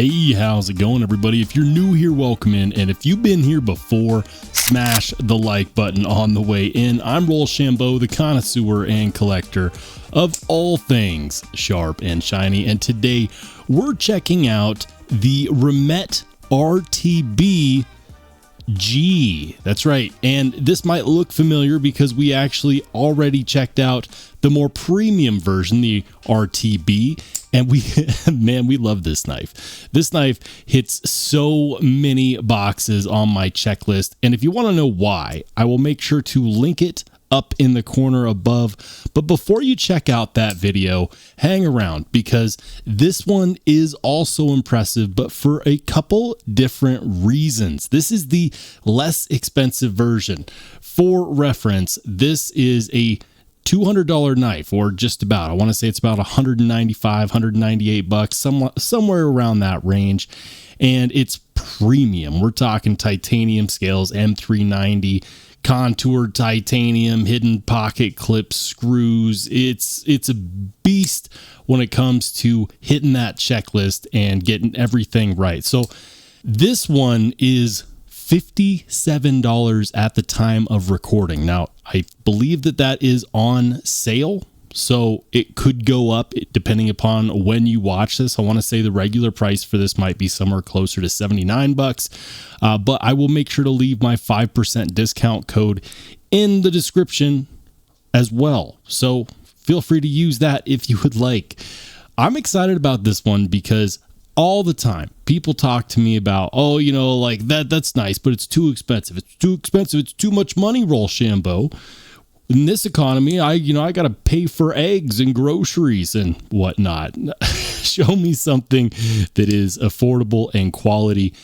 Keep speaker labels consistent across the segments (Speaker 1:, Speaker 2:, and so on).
Speaker 1: Hey, how's it going, everybody? If you're new here, welcome in. And if you've been here before, smash the like button on the way in. I'm Rollshambo, the connoisseur and collector of all things sharp and shiny. And today we're checking out the Remette RTB G. That's right. And this might look familiar because we actually already checked out the more premium version, the RTB. And we love this knife. This knife hits so many boxes on my checklist. And if you want to know why, I will make sure to link it up in the corner above. But before you check out that video, hang around because this one is also impressive, but for a couple different reasons. This is the less expensive version. For reference, this is a $200 knife, or just about. I want to say it's about 195, 198 bucks, somewhere around that range. And it's premium. We're talking titanium scales, M390, contoured titanium, hidden pocket clip screws. It's a beast when it comes to hitting that checklist and getting everything right. So this one is $57 at the time of recording. Now, I believe that is on sale, so it could go up depending upon when you watch this. I want to say the regular price for this might be somewhere closer to 79 bucks, but I will make sure to leave my 5% discount code in the description as well. So feel free to use that if you would like. I'm excited about this one because all the time people talk to me about, oh, you know, like that's nice, but it's too expensive. It's too expensive. It's too much money, Rollshambo. In this economy, I got to pay for eggs and groceries and whatnot. Show me something that is affordable and quality.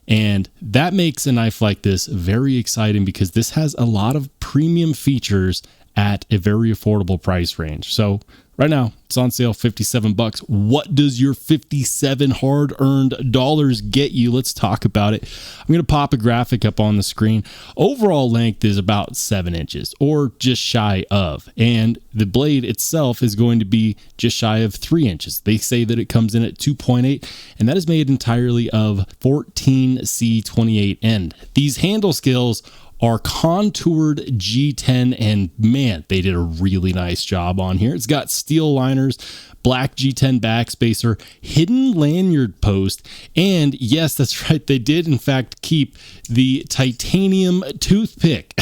Speaker 1: And that makes a knife like this very exciting because this has a lot of premium features at a very affordable price range. So right now it's on sale, 57 bucks. What does your 57 hard-earned dollars get you? Let's talk about it. I'm going to pop a graphic up on the screen. Overall length is about 7 inches or just shy of, and the blade itself is going to be just shy of 3 inches. They say that it comes in at 2.8, and that is made entirely of 14C28 end. These handle scales are contoured G10, and man, they did a really nice job on here. It's got steel liners, black G10 backspacer, hidden lanyard post, and yes, that's right, they did in fact keep the titanium toothpick.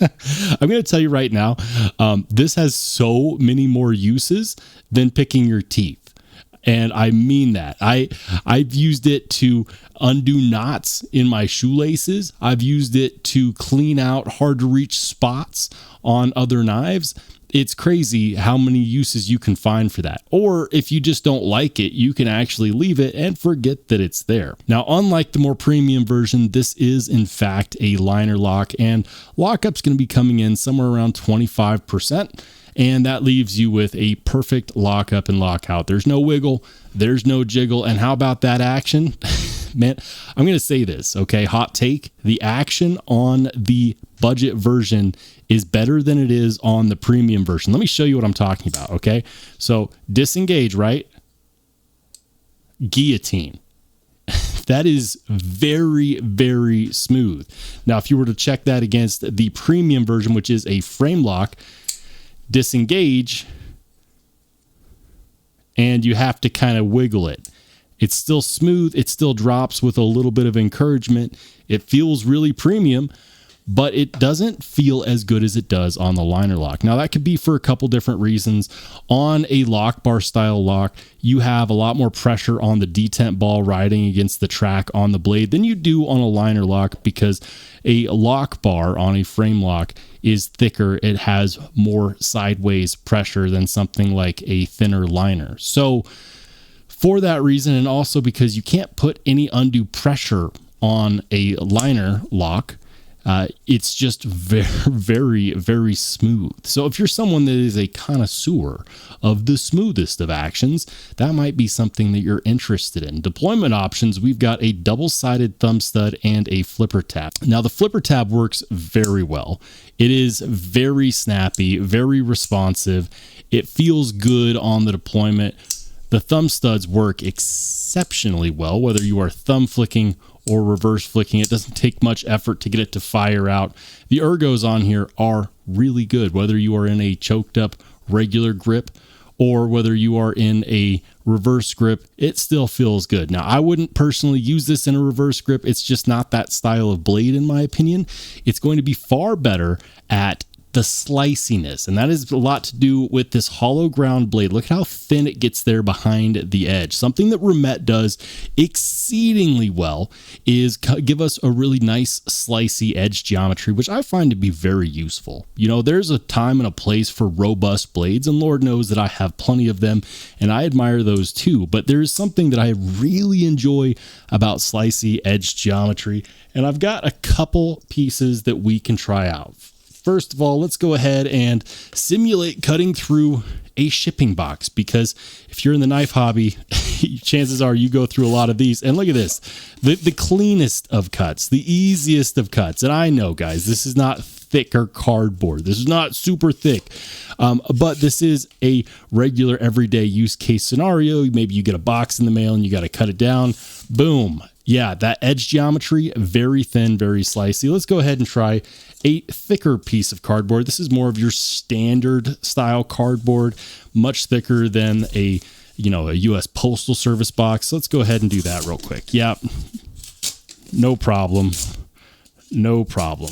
Speaker 1: I'm going to tell you right now, this has so many more uses than picking your teeth. And I mean that. I've used it to undo knots in my shoelaces. I've used it to clean out hard to reach spots on other knives. It's crazy how many uses you can find for that. Or if you just don't like it, you can actually leave it and forget that it's there. Now, unlike the more premium version, this is in fact a liner lock, and lockup's going to be coming in somewhere around 25%. And that leaves you with a perfect lockup and lockout. There's no wiggle, there's no jiggle. And how about that action? Man, I'm going to say this, okay? Hot take, the action on the budget version is better than it is on the premium version. Let me show you what I'm talking about, okay? So disengage, right? Guillotine. That is very, very smooth. Now, if you were to check that against the premium version, which is a frame lock, disengage, and you have to kind of wiggle it. It's still smooth. It still drops with a little bit of encouragement. It feels really premium, but it doesn't feel as good as it does on the liner lock. Now, that could be for a couple different reasons. On a lock bar style lock, you have a lot more pressure on the detent ball riding against the track on the blade than you do on a liner lock, because a lock bar on a frame lock is thicker. It has more sideways pressure than something like a thinner liner. So for that reason, and also because you can't put any undue pressure on a liner lock, it's just very, very, very smooth. So if you're someone that is a connoisseur of the smoothest of actions, that might be something that you're interested in. Deployment options, we've got a double-sided thumb stud and a flipper tab. Now, the flipper tab works very well. It is very snappy, very responsive. It feels good on the deployment. The thumb studs work exceptionally well, whether you are thumb flicking or reverse flicking. It doesn't take much effort to get it to fire out. The ergos on here are really good, whether you are in a choked up regular grip or whether you are in a reverse grip, it still feels good. Now, I wouldn't personally use this in a reverse grip. It's just not that style of blade, in my opinion. It's going to be far better at the sliciness, and that is a lot to do with this hollow ground blade. Look at how thin it gets there behind the edge. Something that Remette does exceedingly well is give us a really nice slicey edge geometry, which I find to be very useful. You know, there's a time and a place for robust blades, and Lord knows that I have plenty of them, and I admire those too, but there is something that I really enjoy about slicey edge geometry, and I've got a couple pieces that we can try out. First of all, let's go ahead and simulate cutting through a shipping box, because if you're in the knife hobby, chances are you go through a lot of these. And look at this, the cleanest of cuts, the easiest of cuts. And I know, guys, this is not thicker cardboard. This is not super thick, but this is a regular everyday use case scenario. Maybe you get a box in the mail and you got to cut it down. Boom. Yeah, that edge geometry, very thin, very slicey. Let's go ahead and try a thicker piece of cardboard. This is more of your standard style cardboard, much thicker than a US Postal Service box. Let's go ahead and do that real quick. Yeah, no problem. No problem.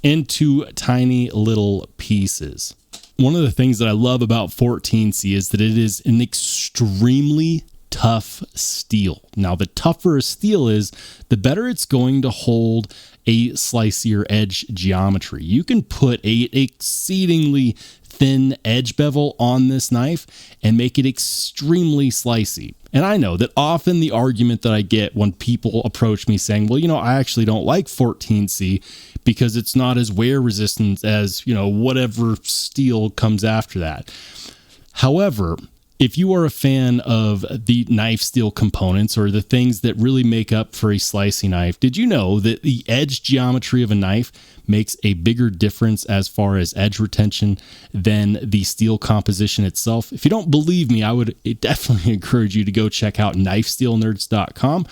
Speaker 1: Into tiny little pieces. One of the things that I love about 14C is that it is an extremely tough steel. Now, the tougher a steel is, the better it's going to hold a slicier edge geometry. You can put an exceedingly thin edge bevel on this knife and make it extremely slicey. And I know that often the argument that I get when people approach me saying, well, I actually don't like 14C because it's not as wear resistant as, whatever steel comes after that. However, if you are a fan of the knife steel components or the things that really make up for a slicing knife, did you know that the edge geometry of a knife makes a bigger difference as far as edge retention than the steel composition itself? If you don't believe me, I would definitely encourage you to go check out knifesteelnerds.com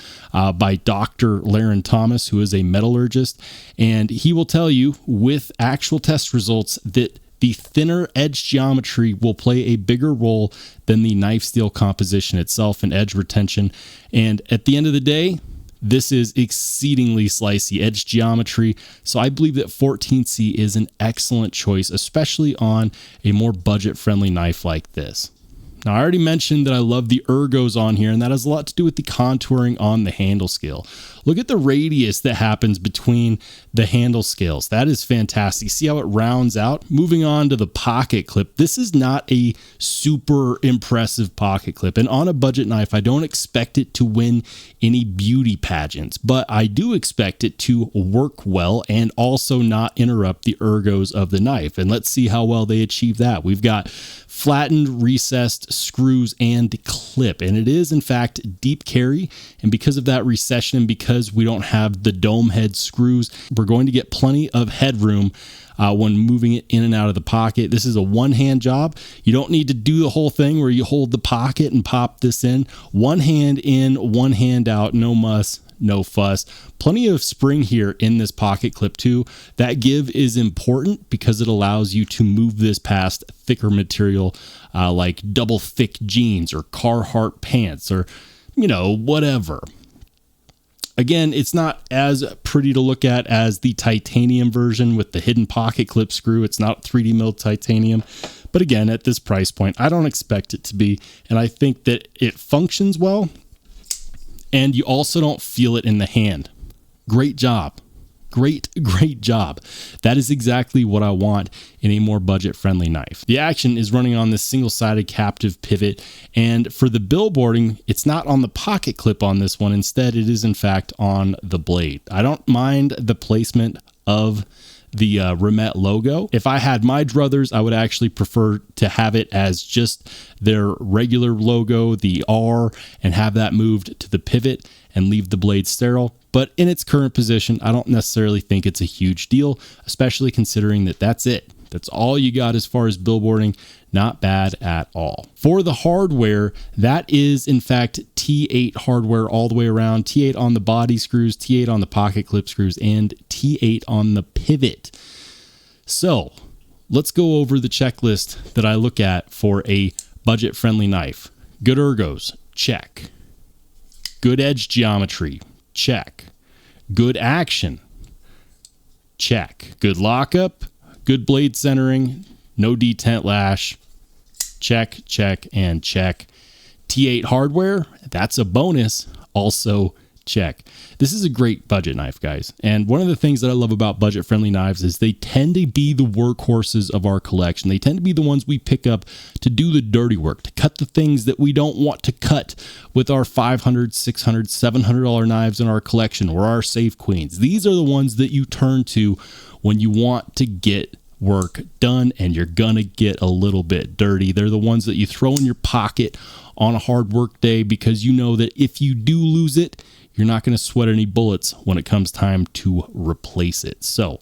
Speaker 1: by Dr. Laren Thomas, who is a metallurgist, and he will tell you with actual test results that the thinner edge geometry will play a bigger role than the knife steel composition itself in edge retention. And at the end of the day, this is exceedingly slicey edge geometry. So I believe that 14C is an excellent choice, especially on a more budget-friendly knife like this. Now, I already mentioned that I love the ergos on here, and that has a lot to do with the contouring on the handle scale. Look at the radius that happens between the handle scales. That is fantastic. See how it rounds out? Moving on to the pocket clip. This is not a super impressive pocket clip, and on a budget knife, I don't expect it to win any beauty pageants, but I do expect it to work well and also not interrupt the ergos of the knife. And let's see how well they achieve that. We've got flattened, recessed screws and clip, and it is in fact deep carry, and because of that recession and because we don't have the dome head screws, we're going to get plenty of headroom when moving it in and out of the pocket. This is a one-hand job. You don't need to do the whole thing where you hold the pocket and pop this in. One hand in, one hand out, no muss, no fuss. Plenty of spring here in this pocket clip too. That give is important because it allows you to move this past thicker material like double thick jeans or Carhartt pants or, whatever. Again, it's not as pretty to look at as the titanium version with the hidden pocket clip screw. It's not 3D milled titanium. But again, at this price point, I don't expect it to be. And I think that it functions well. And you also don't feel it in the hand. Great job. Great job. That is exactly what I want in a more budget-friendly knife. The action is running on this single-sided captive pivot, and for the billboarding, it's not on the pocket clip on this one. Instead, it is in fact on the blade. I don't mind the placement of the Remette logo. If I had my druthers, I would actually prefer to have it as just their regular logo, the R, and have that moved to the pivot and leave the blade sterile. But in its current position, I don't necessarily think it's a huge deal, especially considering that that's it. That's all you got as far as billboarding. Not bad at all. For the hardware, that is in fact T8 hardware all the way around. T8 on the body screws, T8 on the pocket clip screws, and T8 on the pivot. So let's go over the checklist that I look at for a budget-friendly knife. Good ergos, check. Good edge geometry, check. Good action, check. Good lockup, good blade centering, no detent lash, check, check, and check. T8 hardware, that's a bonus, also check. This is a great budget knife, guys. And one of the things that I love about budget-friendly knives is they tend to be the workhorses of our collection. They tend to be the ones we pick up to do the dirty work, to cut the things that we don't want to cut with our $500, $600, $700 knives in our collection or our Safe Queens. These are the ones that you turn to when you want to get work done and you're gonna get a little bit dirty. They're the ones that you throw in your pocket on a hard work day because you know that if you do lose it, you're not going to sweat any bullets when it comes time to replace it. So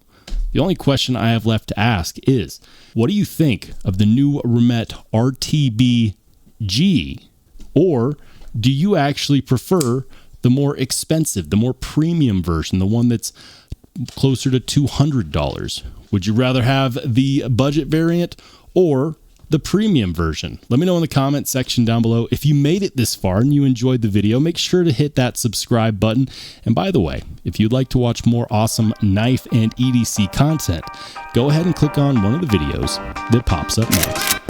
Speaker 1: the only question I have left to ask is, what do you think of the new Remette RTB-G? Or do you actually prefer the more expensive, the more premium version, the one that's closer to $200? Would you rather have the budget variant or the premium version? Let me know in the comment section down below. If you made it this far and you enjoyed the video, make sure to hit that subscribe button. And by the way, if you'd like to watch more awesome knife and EDC content, go ahead and click on one of the videos that pops up next.